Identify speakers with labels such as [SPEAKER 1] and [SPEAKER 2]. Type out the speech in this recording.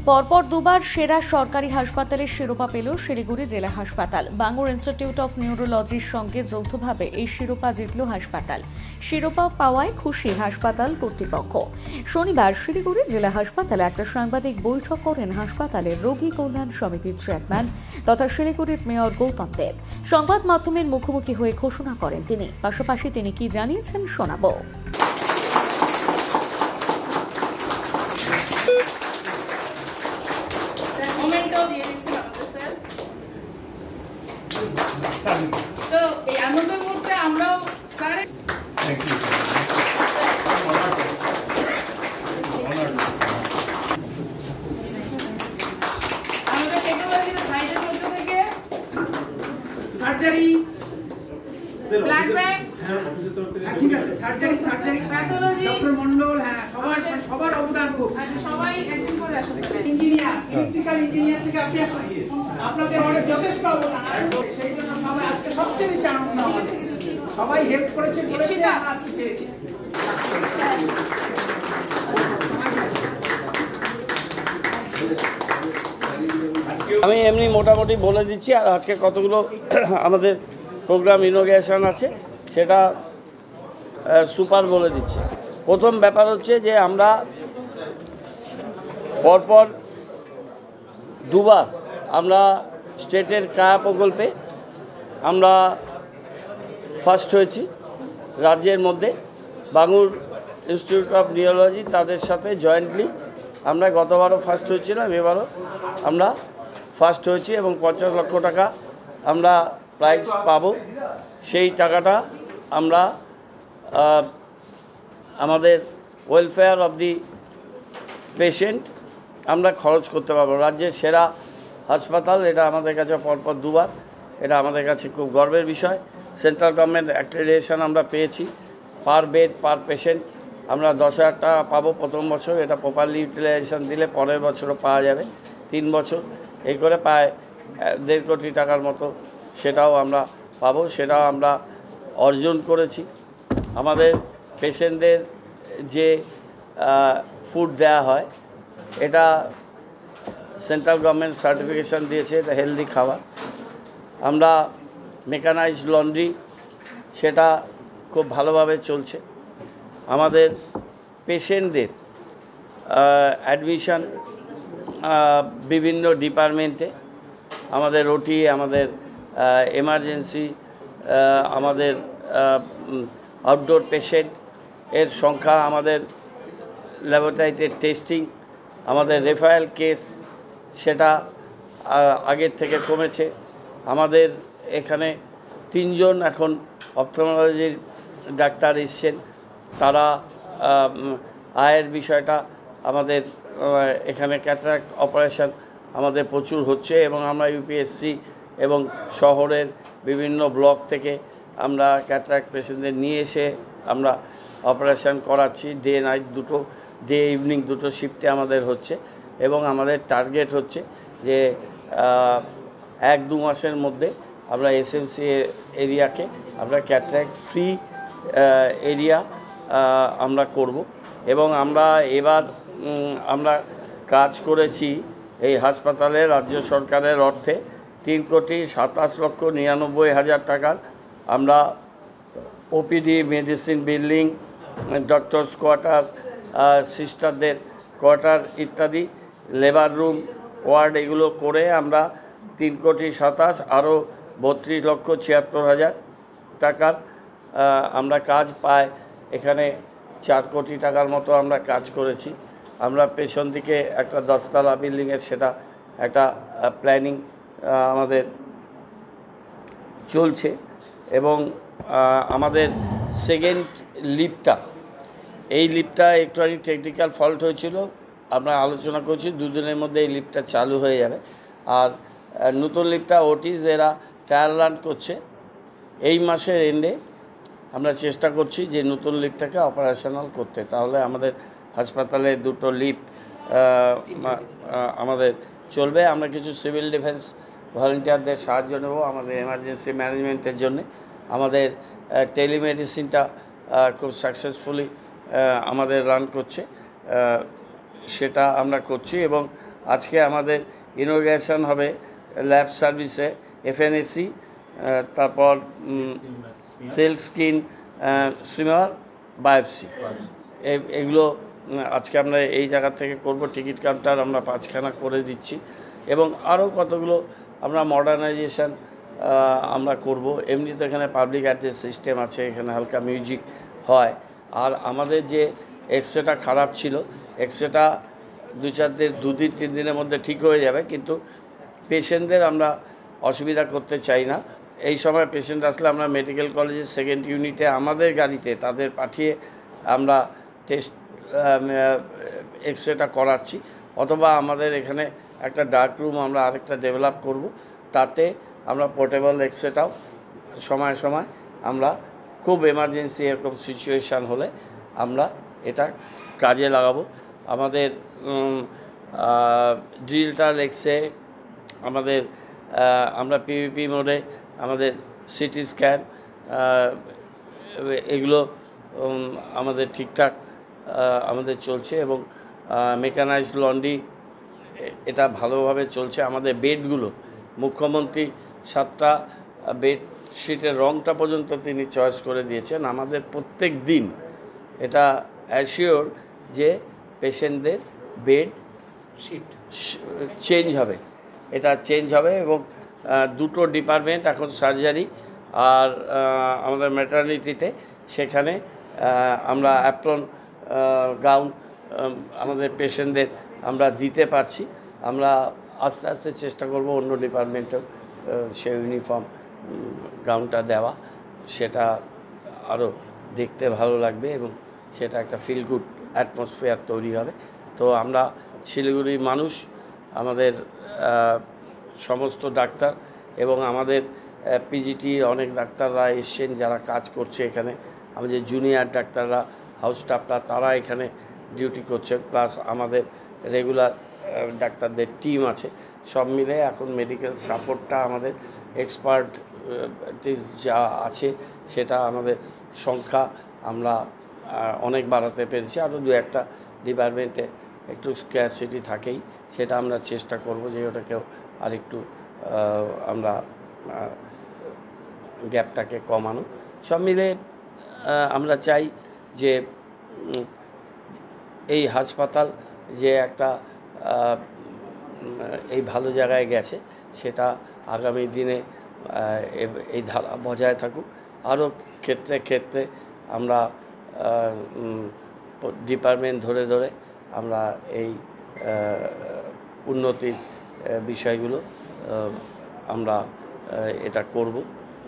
[SPEAKER 1] পরপর দুবার সেরা সরকারি হাসপাতালের শিরোপা পেল শিলিগুড়ি জেলা হাসপাতাল। বাঙুর ইনস্টিটিউট অফ নিউরোলজির সঙ্গে যৌথভাবে এই শিরোপা জিতল হাসপাতাল। শিরোপা পাওয়ায় খুশি হাসপাতাল কর্তৃপক্ষ। শনিবার শিলিগুড়ি জেলা হাসপাতালে একটা সাংবাদিক বৈঠক করেন হাসপাতালের রোগী কল্যাণ সমিতির চেয়ারম্যান তথা শিলিগুড়ির মেয়র গৌতম দেব। সংবাদ মাধ্যমের মুখোমুখি হয়ে ঘোষণা করেন তিনি। পাশাপাশি তিনি কি জানিয়েছেন শোনাবো।
[SPEAKER 2] তো এই আনন্দের মুহূর্তে আমরাও স্যার আমাদের টেকনোলজির সাইডের মধ্যে থেকে সার্জারি ব্লাড ব্যাংক ঠিক আছে সার্জারি প্যাথোলজি ডক্টর মন্ডল সবার অবদান খুব সবাই একজন করে আসলে ইঞ্জিনিয়ার ইলেকট্রিক্যাল ইঞ্জিনিয়ার থেকে আপনি আসুন আপনাদের অনেক যথেষ্ট অবদান সেই জন্য সবাই আজকে সবচেয়ে বেশি আনন্দ সবাই হেল্প করেছে আজকে
[SPEAKER 3] আমি এমনি মোটামুটি বলে দিচ্ছি। আর আজকে কতগুলো আমাদের প্রোগ্রাম ইনোগ্রেশন আছে সেটা সুপার বলে দিচ্ছে। প্রথম ব্যাপার হচ্ছে যে আমরা পরপর দুবার আমরা স্টেটের কায়া প্রকল্পে আমরা ফার্স্ট হয়েছি রাজ্যের মধ্যে। বাঙুর ইনস্টিটিউট অফ নিউরোলজি তাদের সাথে জয়েন্টলি আমরা গতবারও ফার্স্ট হয়েছিলাম, এবারও আমরা ফার্স্ট হয়েছি এবং 50 লক্ষ টাকা আমরা প্রাইজ পাবো। সেই টাকাটা আমরা আমাদের ওয়েলফেয়ার অফ দি পেশেন্ট আমরা খরচ করতে পারবো। রাজ্যের সেরা হাসপাতাল, এটা আমাদের কাছে পরপর দুবার, এটা আমাদের কাছে খুব গর্বের বিষয়। সেন্ট্রাল গভর্নমেন্ট অ্যাক্রেডিটেশন আমরা পেয়েছি। পার বেড পার পেশেন্ট আমরা 10,000 টাকা পাবো প্রথম বছর। এটা প্রপারলি ইউটিলাইজেশন দিলে পরের বছরও পাওয়া যাবে 3 বছর, এই করে প্রায় 1.5 কোটি টাকার মতো সেটাও আমরা পাবো। সেটাও আমরা অর্জন করেছি। আমাদের পেশেন্টদের যে ফুড দেওয়া হয় এটা সেন্ট্রাল গভর্নমেন্ট সার্টিফিকেশন দিয়েছে, এটা হেলদি খাবার। আমরা মেকানাইজড লন্ড্রি সেটা খুব ভালোভাবে চলছে। আমাদের পেশেন্টদের অ্যাডমিশন বিভিন্ন ডিপার্টমেন্টে, আমাদের ওটি, আমাদের এমার্জেন্সি, আমাদের আউটডোর পেশেন্ট এর সংখ্যা, আমাদের ল্যাবরেটরিতে টেস্টিং, আমাদের রেফারেল কেস সেটা আগের থেকে কমেছে। আমাদের এখানে 3 জন এখন অপথলমোলজির ডাক্তার এসছেন। তারা আয়ের বিষয়টা আমাদের এখানে ক্যাটারাক্ট অপারেশন আমাদের প্রচুর হচ্ছে এবং আমরা ইউপিএসসি এবং শহরের বিভিন্ন ব্লক থেকে আমরা ক্যাটারাক্ট পেশেন্টদের নিয়ে এসে আমরা অপারেশন করাচ্ছি। ডে নাইট দুটো, ডে ইভিনিং দুটো শিফটে আমাদের হচ্ছে এবং আমাদের টার্গেট হচ্ছে যে 1-2 মাসের মধ্যে আমরা এসএমসি এরিয়াকে আমরা ক্যাটারাক্ট ফ্রি এরিয়া আমরা করব। এবং আমরা এবার আমরা কাজ করেছি এই হাসপাতালে রাজ্য সরকারের অর্থে 3,27,99,000 টাকার আমরা OPD, medicine, building, doctors quarter, সিস্টারদের কোয়ার্টার ইত্যাদি, লেবার রুম, ওয়ার্ড এগুলো করে আমরা 3,27,000 আরও 32,76,000 টাকার আমরা কাজ পাই। এখানে 4 কোটি টাকার মতো আমরা কাজ করেছি। আমরা পেছন দিকে একটা 10তলা বিল্ডিংয়ের সেটা একটা প্ল্যানিং আমাদের চলছে এবং আমাদের সেকেন্ড লিফটটা, এই লিফটটা একটু টেকনিক্যাল ফল্ট হয়েছিল, আমরা আলোচনা করছি 2 দিনের মধ্যে এই লিফটটা চালু হয়ে যাবে। আর নতুন লিফটটা ওটিস এরা ট্রায়াল রান করছে। এই মাসের এন্ডে আমরা চেষ্টা করছি যে নতুন লিফটটাকে অপারেশনাল করতে, তাহলে আমাদের হাসপাতালে 2টো লিফট আমাদের চলবে। আমরা কিছু সিভিল ডিফেন্স ভলেন্টিয়ারদের সাহায্য নেব আমাদের এমার্জেন্সি ম্যানেজমেন্টের জন্য। আমাদের টেলিমেডিসিনটা খুব সাকসেসফুলি আমাদের রান করছে, সেটা আমরা করছি এবং আজকে আমাদের ইনোগ্রেশন হবে ল্যাব সার্ভিসে, FNAC, তারপর সেল স্কিন সুইমার, বায়োপসি, এগুলো আজকে আমরা এই জায়গা থেকে করব। টিকিট কাউন্টার আমরা 5খানা করে দিচ্ছি এবং আরও কতগুলো আমরা মডার্নাইজেশন আমরা করব। এমনিতে এখানে পাবলিক অ্যাড্রেস সিস্টেম আছে, এখানে হালকা মিউজিক হয়। আর আমাদের যে এক্সরেটা খারাপ ছিল, এক্সরেটা 2-3 দিনের মধ্যে ঠিক হয়ে যাবে, কিন্তু পেশেন্টদের আমরা অসুবিধা করতে চাই না। এই সময় পেশেন্ট আসলে আমরা মেডিকেল কলেজের 2nd ইউনিটে আমাদের গাড়িতে তাদের পাঠিয়ে আমরা টেস্ট এক্সরেটা করাচ্ছি, অথবা আমাদের এখানে একটা ডার্ক রুম আমরা আরেকটা ডেভেলপ করব, তাতে আমরা পোর্টেবল এক্সরেটাও সময় সময় আমরা খুব এমার্জেন্সি এরকম সিচুয়েশান হলে আমরা এটা কাজে লাগাবো। আমাদের ডিজিটাল এক্সরে, আমাদের আমরা PVP মোডে আমাদের সিটি স্ক্যান, এগুলো আমাদের ঠিকঠাক আমাদের চলছে এবং মেকানাইজড লন্ড্রি এটা ভালোভাবে চলছে। আমাদের বেডগুলো, মুখ্যমন্ত্রী 7টা বেডশিটের রঙটা পর্যন্ত তিনি চয়েস করে দিয়েছেন। আমাদের প্রত্যেক দিন এটা অ্যাসিওর যে পেশেন্টদের বেড শিট চেঞ্জ হবে, এটা চেঞ্জ হবে এবং 2টো ডিপার্টমেন্ট এখন সার্জারি আর আমাদের ম্যাটারনিটিতে, সেখানে আমরা অ্যাপ্রন গাউন আমাদের পেশেন্টদের আমরা দিতে পারছি। আমরা আস্তে আস্তে চেষ্টা করব অন্য ডিপার্টমেন্টেও সে ইউনিফর্ম গাউনটা দেওয়া, সেটা আরও দেখতে ভালো লাগবে এবং সেটা একটা ফিল গুড অ্যাটমসফিয়ার তৈরি হবে। তো আমরা শিলিগুড়ির মানুষ, আমাদের সমস্ত ডাক্তার এবং আমাদের PGT অনেক ডাক্তাররা এসছেন যারা কাজ করছে এখানে, আমাদের জুনিয়র ডাক্তাররা, হাউস স্টাফরা, তারা এখানে ডিউটি করছেন, প্লাস আমাদের রেগুলার ডাক্তারদের টিম আছে। সব মিলে এখন মেডিকেল সাপোর্টটা আমাদের এক্সপার্টিস যা আছে সেটা আমাদের সংখ্যা আমরা অনেক বাড়াতে পেরেছি। আরও 2-1টা ডিপার্টমেন্টে একটু স্ক্যারসিটি থাকেই, সেটা আমরা চেষ্টা করব যে ওটাকেও আরেকটু আমরা গ্যাপটাকে কমানো। সব মিলে আমরা চাই যে এই হাসপাতাল যে একটা এই ভালো জায়গায় গেছে, সেটা আগামী দিনে এই ধারা বজায় থাকুক। আরও ক্ষেত্রে ক্ষেত্রে আমরা ডিপার্টমেন্ট ধরে ধরে আমরা এই উন্নতির বিষয়গুলো আমরা এটা করব।